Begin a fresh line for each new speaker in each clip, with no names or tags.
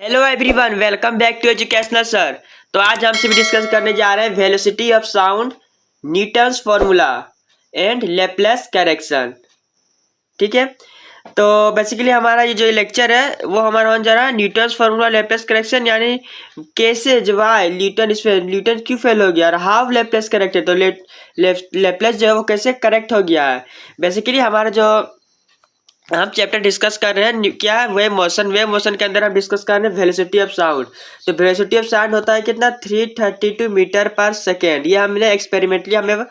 Hello everyone, welcome back to educational sir. तो आज हम सभी डिस्कस करने जा रहे हैं velocity of sound, Newton's formula and Laplace correction. ठीक है, तो बेसिकली हमारा ये जो लेक्चर है वो हमारा होने जा रहा है न्यूटन्स फॉर्मूला, लेप्लेस करेक्शन, यानी कैसे जब न्यूटन न्यूटन क्यों फेल हो गया और हाउ लेप्लेस करेक्टेड। तो लेप्लेस जो है वो कैसे करेक्ट हो गया है। बेसिकली हमारा जो हम चैप्टर डिस्कस कर रहे हैं क्या है, वेव मोशन के अंदर हम डिस्कस कर रहे हैं वेलोसिटी ऑफ साउंड। तो वेलोसिटी ऑफ साउंड होता है कितना, 332 मीटर पर सेकेंड। ये हमने एक्सपेरिमेंटली हमें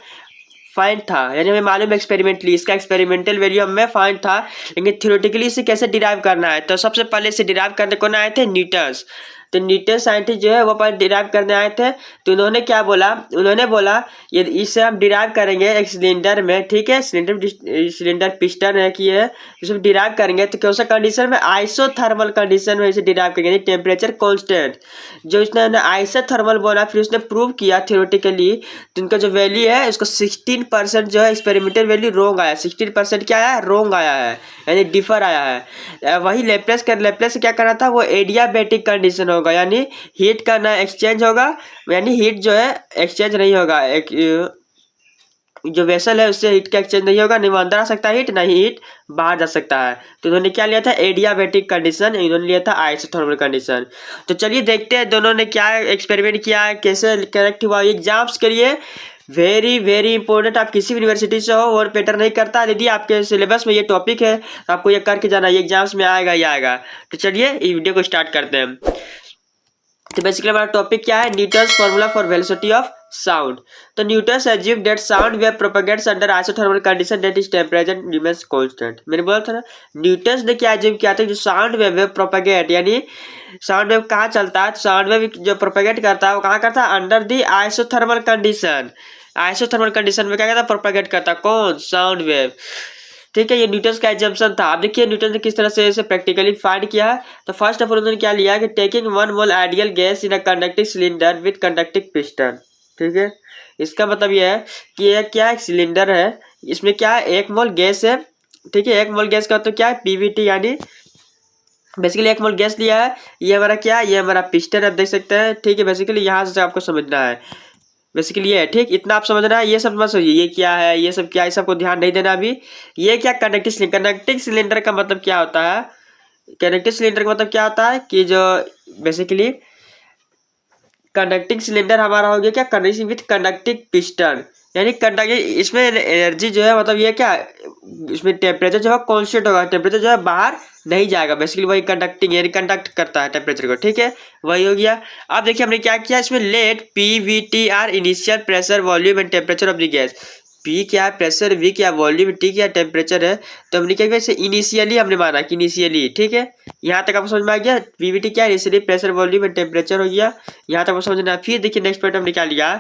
फाइंड था, यानी हमें मालूम एक्सपेरिमेंटली इसका एक्सपेरिमेंटल वैल्यू हमें फाइंड था, लेकिन थ्योरेटिकली इसे कैसे डिराइव करना है। तो सबसे पहले इसे डिराइव करने कौन आए थे, न्यूटन्स। तो न्यूटन साइंटिस्ट जो है वो पर डिराइव करने आए थे। तो उन्होंने क्या बोला, उन्होंने बोला ये इसे हम डिराइव करेंगे एक सिलेंडर में। ठीक है, सिलेंडर पिस्टन है कि है, इसे डिराइव करेंगे तो कौन सा कंडीशन में, आइसोथर्मल कंडीशन में इसे डिराइव करेंगे, टेम्परेचर कांस्टेंट। जो इसने आइसोथर्मल बोला, फिर उसने प्रूव किया थ्योरेटिकली, तो इनका जो वैल्यू है उसको 16% जो है एक्सपेरिमेंटल वैल्यू रोंग आया। 16% क्या आया, रोंग आया है, यानी डिफर आया है। वही लेप्लेस से क्या करना था, वो एडियाबैटिक कंडीशन होगा, यानी हीट का ना एक्सचेंज होगा, यानी हीट जो है एक्सचेंज नहीं होगा। एक जो वेसल है उससे हीट का एक्सचेंज नहीं होगा, नहीं वो अंदर आ सकता है हीट, नहीं हीट बाहर जा सकता है। तो उन्होंने क्या लिया था, एडियाबैटिक कंडीशन, इन्होंने लिया था आइसोथर्मल कंडीशन। तो चलिए देखते हैं दोनों ने क्या एक्सपेरिमेंट किया है, कैसे करेक्ट हुआ। एग्जाम्स के लिए वेरी वेरी इंपॉर्टेंट, आप किसी भी यूनिवर्सिटी से हो और पैटर नहीं करता, यदि आपके सिलेबस में ये टॉपिक है तो आपको ये करके जाना, ये एग्जाम्स में आएगा ही आएगा। तो चलिए इस वीडियो को स्टार्ट करते हैं। तो बेसिकली हमारा टॉपिक क्या है, Newton's formula for velocity of sound. तो Newton's assume that sound wave propagates under isothermal condition that is temperature remains constant. मैंने बोला था ना, न्यूटन्स ने क्या अज्यूम किया था, जो साउंड वेव प्रोपेगेट, यानी साउंड वेव कहाँ चलता है, साउंड वेव जो प्रोपेगेट करता है वो कहाँ करता है, under the isothermal condition. Isothermal condition में क्या करता है, प्रोपेगेट करता है, कौन, साउंड वेव। ठीक है, ये न्यूटन का एग्जाम्पशन था। आप देखिए न्यूटन ने किस तरह से इसे प्रैक्टिकली फाइंड किया है। तो फर्स्ट ऑफ ऑल उन्होंने क्या लिया कि taking 1 mole ideal gas in a conducting cylinder with conducting piston. ठीक है, इसका मतलब यह है कि यह क्या एक सिलेंडर है, इसमें क्या है 1 मोल गैस है। ठीक है, 1 मोल गैस का तो क्या है, पीवीटी, यानी बेसिकली 1 मोल गैस लिया है। ये हमारा क्या है, ये हमारा पिस्टन, आप देख सकते हैं। ठीक है, बेसिकली यहाँ से आपको समझना है, बेसिकली ये है। ठीक, इतना आप समझना है, ये सब मत सोचिए ये क्या है, ये सब क्या है, सबको ध्यान नहीं देना अभी। ये क्या, कंडक्टिंग सिलेंडर का मतलब क्या होता है, कंडक्टिंग सिलेंडर का मतलब क्या होता है कि जो बेसिकली कंडक्टिंग सिलेंडर हमारा हो गया क्या, कंडक्टिंग विथ कंडक्टिंग पिस्टन, यानी कंडक्टिंग, इसमें एनर्जी जो है मतलब ये क्या, इसमें टेम्परेचर जो है कांस्टेंट होगा, टेम्परेचर जो है बाहर नहीं जाएगा। बेसिकली वही कंडक्टिंग, यानी कंडक्ट करता है टेम्परेचर को। ठीक है, वही हो गया। अब देखिए हमने क्या किया, इसमें let P V T are initial pressure, volume and temperature of the gas. P क्या है, प्रेशर, वी क्या वॉल्यूम, टी क्या टेम्परेचर है। तो हमने क्या किया, इसे इनिशियली हमने माना कि इनिशियली। ठीक है, यहाँ तक आपको समझ में आ गया, पीवीटी क्या है, initially pressure, volume and temperature हो गया। यहाँ तक आपको समझना। फिर देखिए नेक्स्ट पॉइंट हमने क्या लिया,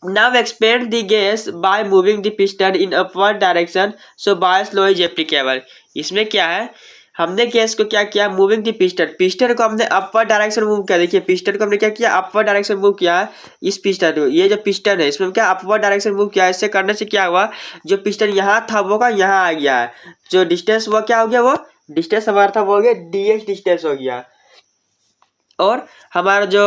now expand the gas by moving the piston in upward direction so bias law is applicable। इसमें क्या है, हमने गैस को क्या किया, मूविंग दी पिस्टन को हमने अपवर्ड डायरेक्शन मूव किया। देखिए पिस्टन को हमने क्या किया, अपवर्ड डायरेक्शन मूव किया है। इस पिस्टन को, ये जो पिस्टन है इसमें क्या अपवर्ड डायरेक्शन मूव किया है। इससे करने से क्या हुआ, जो पिस्टन यहाँ था वो का यहाँ आ गया है, जो डिस्टेंस वो क्या हो गया, वो डिस्टेंस हमारा था वो हो गया डी डिस्टेंस हो गया। और हमारा जो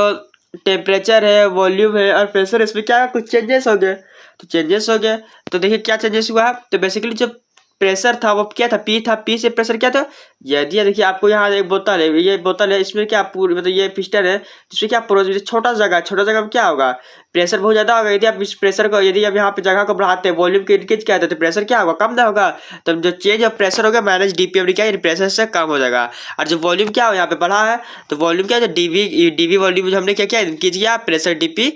टेम्परेचर है, वॉल्यूम है और प्रेशर, इसमें क्या कुछ चेंजेस हो गए। तो चेंजेस हो गए, तो देखिए क्या चेंजेस हुआ। तो बेसिकली जो प्रेशर था वो क्या था, पी था, पी से प्रेशर क्या था, यदि देखिए आपको यहाँ एक बोतल है, ये बोतल है, इसमें क्या पूरी मतलब ये पिस्टन है, इसमें क्या छोटा जगह में क्या होगा, प्रेशर बहुत ज्यादा होगा। यदि आप इस प्रेशर को, यदि आप यहाँ पे जगह को बढ़ाते हैं, वॉल्यूम को इंक्रीज किया तो प्रेशर क्या होगा, कम ना होगा। तो जो चेंज ऑफ प्रेशर होगा माइनस डीपी, क्या प्रेशर से कम हो जाएगा। और जो वॉल्यूम क्या हो यहाँ पे बढ़ा है, तो वॉल्यूम क्या है, डीवी वॉल्यूम जो हमने क्या किया, इंक्रीज किया, प्रेशर डीपी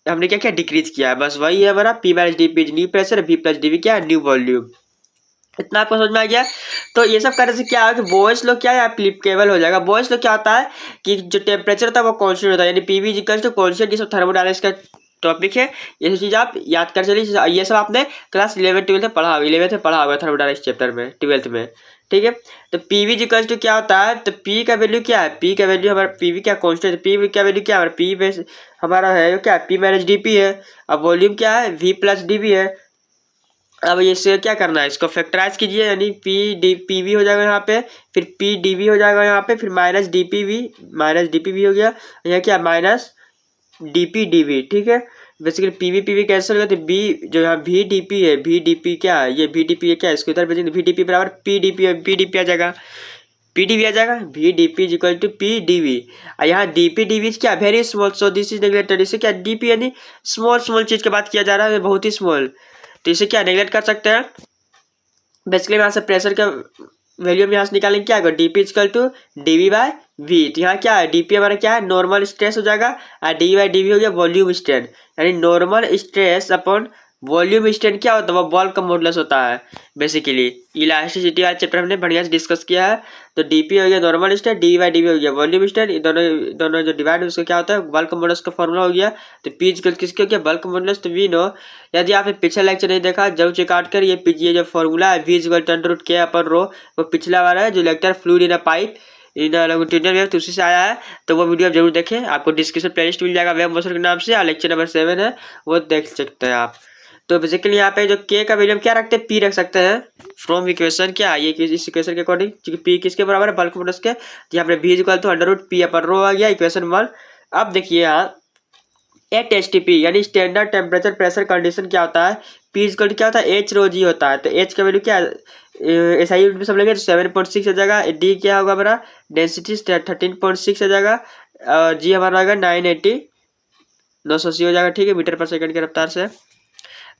हमने क्या किया, डिक्रीज किया। बस वही है हमारा P minus dP new pressure, V plus dV क्या है, न्यू वॉल्यूम। इतना आपको समझ में आ गया। तो ये सब करने से क्या है कि बॉयस लो क्या है, एप्लीकेबल हो जाएगा। बॉयस लो क्या होता है कि जो टेम्परेचर था वो कांस्टेंट होता है, यानी पीवी इक्वल टू कांस्टेंट, ये सब थर्मोडायनामिक्स का टॉपिक है। ये सब चीज़ आप याद कर चलिए, ये सब आपने क्लास 11 12 में पढ़ा होगा, 11 में पढ़ा होगा थर्मोडायनामिक्स चैप्टर में, 12th में। ठीक है, तो पीवी इक्वल टू क्या होता है, तो पी का वैल्यू क्या है, पी का वैल्यू हमारा पीवी क्या कांस्टेंट, पी का वैल्यू क्या है, हमारा पी बेस हमारा है क्या, पी माइनस डीपी है। अब वॉल्यूम क्या है, वी प्लस डीवी है। अब इसे क्या करना है, इसको फैक्टराइज कीजिए, यानी पी वी हो जाएगा यहाँ पे, फिर पी डी वी हो जाएगा यहाँ पे, फिर माइनस डी पी वी हो गया, यह क्या माइनस डी पी वी। ठीक है, बेसिकली पी वी कैंसिल हो गया, तो बी जो यहाँ वी डी पी है, वी डी पी क्या है, ये वी डी पी है क्या, इसको इधर भेजेंगे, वी डी पी बराबर पी डी पी आ जाएगा, पी डी वी आ जाएगा, V d P is equal to P d V. और यहाँ डी पी डी वी क्या very small, so this is neglected. इसे क्या डी पी यानी स्मॉल स्मॉल चीज़ की बात किया जा रहा है, बहुत ही स्मॉल, तो इसे क्या नेग्लेक्ट कर सकते हैं। बेसिकली यहाँ से प्रेशर का वैल्यू हम यहाँ से निकालेंगे, क्या होगा d P equal to d V by V. तो यहाँ क्या है, डी पी हमारा क्या है नॉर्मल स्ट्रेस हो जाएगा, और डी बाई डी वी हो गया वॉल्यूम स्ट्रेन, यानी normal stress upon volume strain क्या होता है, वो बॉल का मॉडुलस होता है। बेसिकली इलास्टिसिटी वाला चैप्टर हमने बढ़िया से डिस्कस किया है। तो डीपी हो गया normal strain, d by d V हो गया वॉल्यूम स्ट्रेन, दोनों दोनों जो डिवाइड है उसका क्या होता है बल्क मॉडुलस का फॉर्मूला हो गया। तो पी किसके हो गया बल्क मॉडुलस, तो वी नो। यदि आपने पिछला लेक्चर नहीं देखा जरूर चेकआउट कर, ये जो फॉर्मूला है वी इक्वल टू √ के अपन रो, वो पिछला वाला है जो lecture fluid in a pipe in longitudinal wave, तो उसी से आया है। तो वो वीडियो आप जरूर देखें, आपको डिस्क्रिप्शन प्लेलिस्ट मिल जाएगा वेब मोशन के नाम से, और लेक्चर नंबर 7 है वो देख सकते हैं आप। तो बेसिकली यहाँ पे जो के का वैल्यू क्या रखते हैं, पी रख सकते हैं फ्रॉम इक्वेशन क्या ये इस इक्वेशन के अकॉर्डिंग, क्योंकि पी किसके बराबर है बल्क मॉडुलस के, तो यहाँ पे वी इक्वल टू √ पी अपन रो आ गया इक्वेशन 1। अब देखिए यहाँ एट एच टी पी यानी स्टैंडर्ड टेम्परेचर प्रेशर कंडीशन क्या होता है, पी इक्वल टू क्या होता है एच रो जी होता है। तो एच का वैल्यू क्या है एस आई में सब लेंगे तो 7.6 आ जाएगा, डी क्या होगा हमारा डेंसिटी 13.6 आ जाएगा, और जी हमारा आएगा 980 हो जाएगा। ठीक है, मीटर पर सेकंड की रफ्तार से।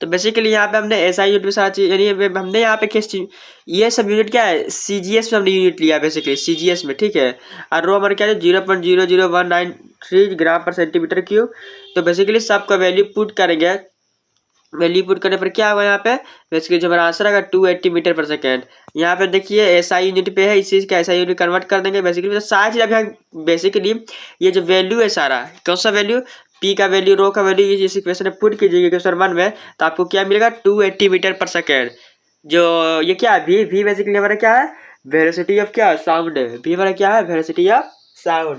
तो बेसिकली यहाँ पे हमने एस आई यूनिट में सारा चीज, यानी हमने यहाँ पे किस चीज ये सब यूनिट क्या है सी जी एस में हमने यूनिट लिया बेसिकली सी जी एस में। ठीक है, और रो हमारे क्या है 0.00193 ग्राम पर सेंटीमीटर क्यूब। तो बेसिकली सबका वैल्यू पुट करेंगे, वैल्यू पुट करने पर क्या होगा यहाँ पे बेसिकली जो हमारा आंसर आएगा 280 मीटर पर सेकेंड। यहाँ पे देखिए एस आई यूनिट पे है, इस चीज़ का एस आई यूनिट कन्वर्ट कर देंगे बेसिकली। तो सारी चीज़ अब यहाँ बेसिकली ये जो वैल्यू है सारा कौन सा वैल्यू पी का वैल्यू रो का वैल्यू इस इक्वेशन में पुट कीजिएगा इक्वेशन 1 में, तो आपको क्या मिलेगा 280 मीटर पर सेकेंड। जो ये क्या है वी बेसिकली हमारा क्या है वेलोसिटी ऑफ क्या साउंड है, वी हमारा क्या है वेलोसिटी ऑफ साउंड।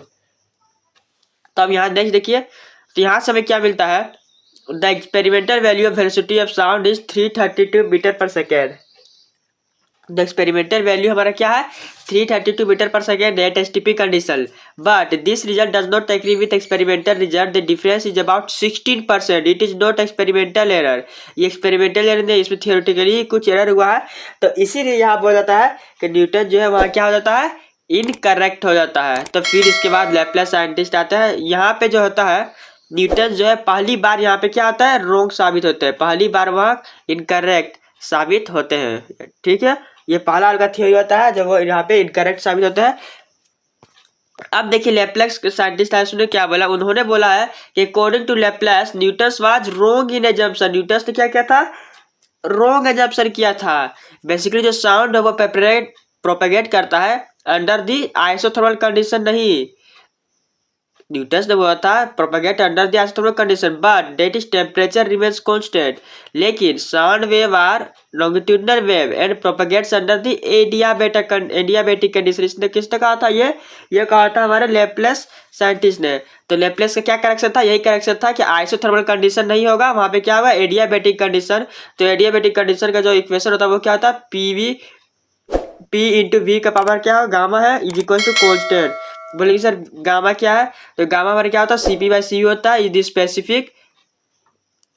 तो अब यहाँ नेक्स्ट देखिए, तो यहाँ से हमें क्या मिलता है the experimental value of velocity of sound is 332 metre per second. The experimental value हमारा क्या है 332 metre per second at STP condition, but this result does not agree with experimental result, the difference is about 16%, it is not experimental error. ये experimental error नहीं, इसमें theoretically कुछ error हुआ है। तो इसीलिए यहाँ बोला जाता है कि न्यूटन जो है वहाँ क्या हो जाता है इनकरेक्ट हो जाता है। तो फिर इसके बाद लैपलेस साइंटिस्ट आता है, यहाँ पे जो होता है न्यूटन जो है पहली बार यहाँ पे क्या आता है रॉन्ग साबित होते हैं, पहली बार वहाँ इनकरेक्ट साबित होते हैं। ठीक है, ये पहला वाला थ्योरी होता है जब वो यहाँ पे इनकरेक्ट साबित होता है। अब देखिए लैपलेस साइंटिस्ट ने क्या बोला, उन्होंने बोला है कि according to Laplace Newton was wrong in assumption. Newton ने क्या किया था रॉन्ग एजम्पशन किया था। बेसिकली जो साउंड है वो प्रोपेगेट करता है अंडर दी आइसोथर्मल कंडीशन, नहीं न्यूटन ने बोला था propagate under the isothermal condition but that is temperature remains constant, लेकिन sound wave are longitudinal wave and propagates under the adiabatic condition. इसने किसने कहा था ये कहा था हमारे लैपलेस साइंटिस्ट ने। तो लैपलेस का क्या करेक्शन था, यही करेक्शन था कि आइसोथर्मल कंडीशन नहीं होगा, वहां पे क्या होगा एडियाबैटिक कंडीशन। तो एडियाबैटिक कंडीशन का जो इक्वेशन होता है वो क्या होता है पी इंटू वी का पावर क्या है गामा है इज इक्वल टू कॉन्स्टेंट। बोलेंगे सर गामा क्या है, तो गामा हमारे क्या होता है सीपी बाई सी होता है, इज स्पेसिफिक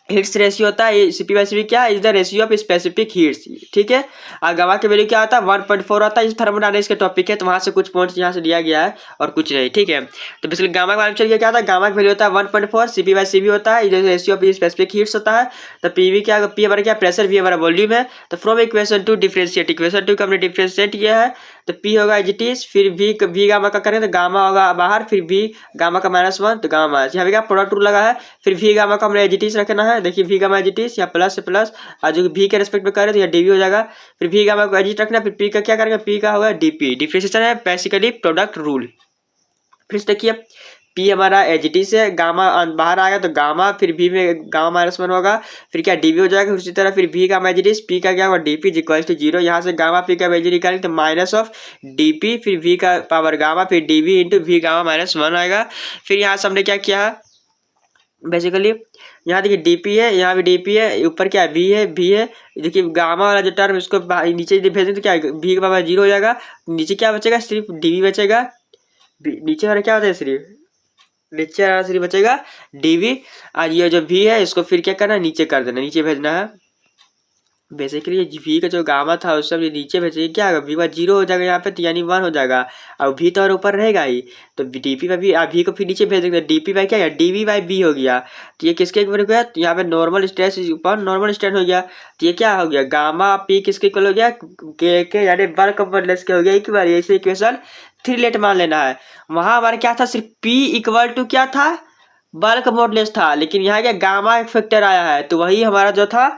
हीट्स रेशियो होता है। सीपी बाई सी क्या है is the ratio of specific heats. ठीक है, और गामा के वैल्यू क्या होता है 1.4 होता है। इस थर्मोडायनेमिक्स के टॉपिक है तो वहां से कुछ पॉइंट्स यहाँ से लिया गया है और कुछ नहीं। ठीक है, तो बेसिकली गामा का आंसर क्या था गामा का वैल्यू होता है 1.4, सीपी बाई सी होता है, रेशियो ऑफ स्पेसिफिक हीट्स होता है। तो पी क्या पी हमारा क्या प्रेशर, वी हमारा वॉल्यूम है। तो फ्रॉम इक्वेशन 2 डिफरेंशिएट, इक्वेशन 2 का हमने डिफरेंशिएट किया है तो पी होगा एज इट इज, फिर वी गामा का करें तो गामा होगा बाहर, फिर वी गामा का -1 तो गामा यहाँ पे क्या प्रोडक्ट रूल लगा है, फिर वी गामा का हमने एज इट इज रखना है। देखिए V gamma as it is या प्लस से प्लस, और जो वी के रेस्पेक्ट में करें तो यह डीवी हो जाएगा, फिर वी गामा को एज इट रखना, फिर पी का क्या करेंगे पी का होगा डीपी। डिफरेंशिएशन है बेसिकली प्रोडक्ट रूल। फिर देखिए पी हमारा एच से गामा बाहर आएगा तो गामा, फिर वी में गामा -1 होगा, फिर क्या डीवी हो जाएगा। उसी तरह फिर वी का एच पी का क्या होगा डीपी इक्वल टू 0। यहाँ से गामा पी का वैल्यू निकालेंगे तो माइनस ऑफ डीपी फिर वी का पावर गामा फिर डीवी इंटू वी गामा -1 आएगा। फिर यहाँ से हमने क्या किया बेसिकली यहाँ देखिए डीपी है, यहाँ भी डीपी है, ऊपर क्या है वी है, वी है। देखिए गामा वाला जो टर्म इसको नीचे भेज दें तो क्या वी का पावर 0 हो जाएगा। नीचे क्या बचेगा, सिर्फ डीवी बचेगा। नीचे वाला क्या होता है, सिर्फ नीचे वाला सिर्फ बचेगा डीवी। और ये जो वी है इसको फिर क्या करना है, नीचे कर देना, नीचे भेजना है। बेसिकली वी का जो गामा था उस सब ये नीचे भेजिए, क्या होगा वी का 0 हो जाएगा यहाँ पे, तो यानी 1 हो जाएगा। और वी तो और ऊपर रहेगा ही, तो डीपी बाई वी, वी को फिर नीचे भेज देंगे, डीपी बाई क्या है डीवी बाई बी हो गया। तो ये किसके इक्वल हो गया, तो यहाँ पे नॉर्मल स्ट्रेस ऊपर नॉर्मल स्ट्रेन हो गया। तो ये क्या हो गया, गामा पी किसके इक्वल हो गया, के यानी बल्क मॉडुलस के हो गया। एक बार ऐसे इक्वेशन 3 लेट मान लेना है। वहां हमारा क्या था, सिर्फ पी इक्वल टू क्या था, बल्क मॉडुलस था, लेकिन यहाँ क्या गामा फैक्टर आया है, तो वही हमारा जो था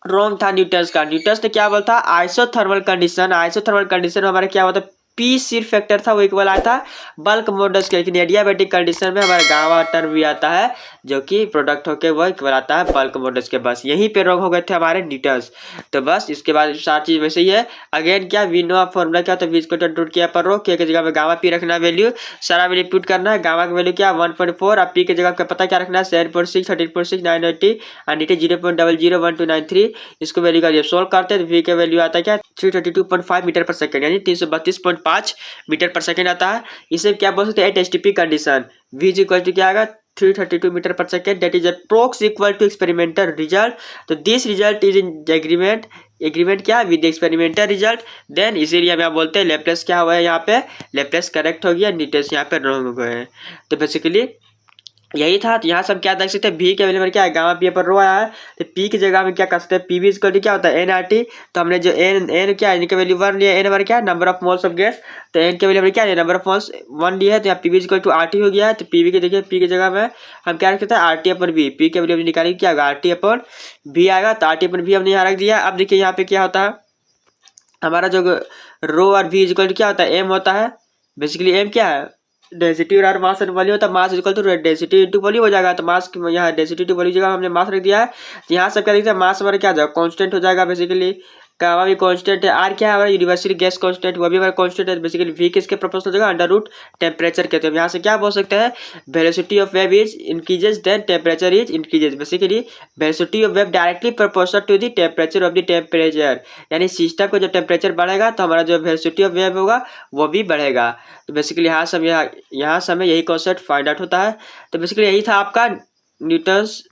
रॉन्ग था न्यूटन्स का। न्यूटन्स ने क्या बोला था, आइसोथर्मल कंडीशन, आइसोथर्मल कंडीशन में हमारा क्या होता है, पी सिर्फ फैक्टर था वो इक्वल आया था बल्क मॉडुलस के। लेकिन एडियाबैटिक कंडीशन में हमारा गामा टर्म भी आता है जो कि प्रोडक्ट होकर वो इक्वल आता है बल्क मॉडुलस के। बस यहीं पे रॉन्ग हो गए थे हमारे न्यूटन्स। तो बस इसके बाद सारी चीज वैसे ही है। अगेन क्या वी नो फॉर्मूला क्या होता है, वी को रूट किया पर रो के जगह में गामा पी रखना वैल्यू, सारा वैल्यू पुट करना है। गामा की वैल्यू क्या 1.4, अब पी की जगह का पता क्या रखना है 7.6, 13.6, 980 और नीचे 0.001293। इसको वैल्यू का जब सोल्व करते हैं तो वी का वैल्यू आता है क्या 332.5 मीटर पर सेकंड, यानी 332.5 मीटर पर सेकंड आता है। इसे क्या बोल सकते हैं, at STP condition. V is equal to क्या आएगा 332 metre per second, that is approx equal to experimental result. तो this result is in agreement, agreement क्या विद एक्सपेरिमेंटल रिजल्ट। देन इसीलिए हम यहाँ बोलते हैं लेप्लेस क्या हुआ है, यहाँ पे लेप्लेस करेक्ट हो गया, न्यूटन्स यहाँ पे रॉन्ग हो गए हैं। तो बेसिकली यही था। तो यहाँ सब क्या देख सकते हैं, भी के वैल्यू क्या है गामा पी पर रो आया है, तो पी की जगह में क्या कर सकते हैं, पी भी इक्वल टू क्या होता है एन आर टी। तो हमने जो एन क्या है, इनके वैल्यू 1 लिया, एन हमारा क्या है number of moles of gas, तो एन के वैल्यू हमारे क्या है नंबर ऑफ मोल्स 1 लिया है, तो यहाँ पी भी इक्वल टू आर टी हो गया है। तो पी की देखिए पी की जगह में हम क्या रख सकते हैं आर टी अपन बी, पी के वैल्यू निकालेंगे क्या होगा आर टी अपन बी आएगा, तो आर टी अपन बी हमने यहाँ रख दिया। अब देखिए यहाँ पे क्या होता है, हमारा जो रो और वी इक्वल टू क्या होता है एम होता है। बेसिकली एम क्या है डेंसिटी और मास वॉल्यूम होता है, mass equal to density into volume हो जाएगा। तो मास यहाँ डेंसिटी टू वॉल्यूम जगह हमने मास रख दिया है। तो यहाँ सब क्या देखते हैं मास हमारा क्या जाएगा कांस्टेंट हो जाएगा। बेसिकली गामा भी कांस्टेंट है, आर क्या है हमारा यूनिवर्सल गैस कांस्टेंट, वो भी हमारा कांस्टेंट है। बेसिकली वी किसके प्रोपोर्शनल हो जाएगा अंडर रूट टेम्परेचर के। तो यहाँ से क्या बोल सकते हैं velocity of wave is increases then temperature is increases. Basically velocity of wave directly proportional to the temperature of the temperature, यानी सिस्टम का जो टेम्परेचर बढ़ेगा तो हमारा जो वेलोसिटी ऑफ वेव होगा वो भी बढ़ेगा। तो बेसिकली यहाँ से हमें यही कॉन्सेप्ट फाइंड आउट होता है। तो बेसिकली यही था आपका Newton's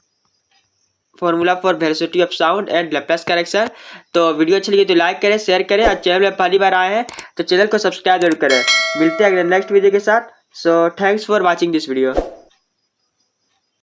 formula for velocity of sound and Laplace correction. तो वीडियो अच्छी लगी तो लाइक करें, शेयर करें, और चैनल में पहली बार आए हैं तो चैनल को सब्सक्राइब जरूर करें। मिलते हैं अगले नेक्स्ट वीडियो के साथ। So thanks for watching this video.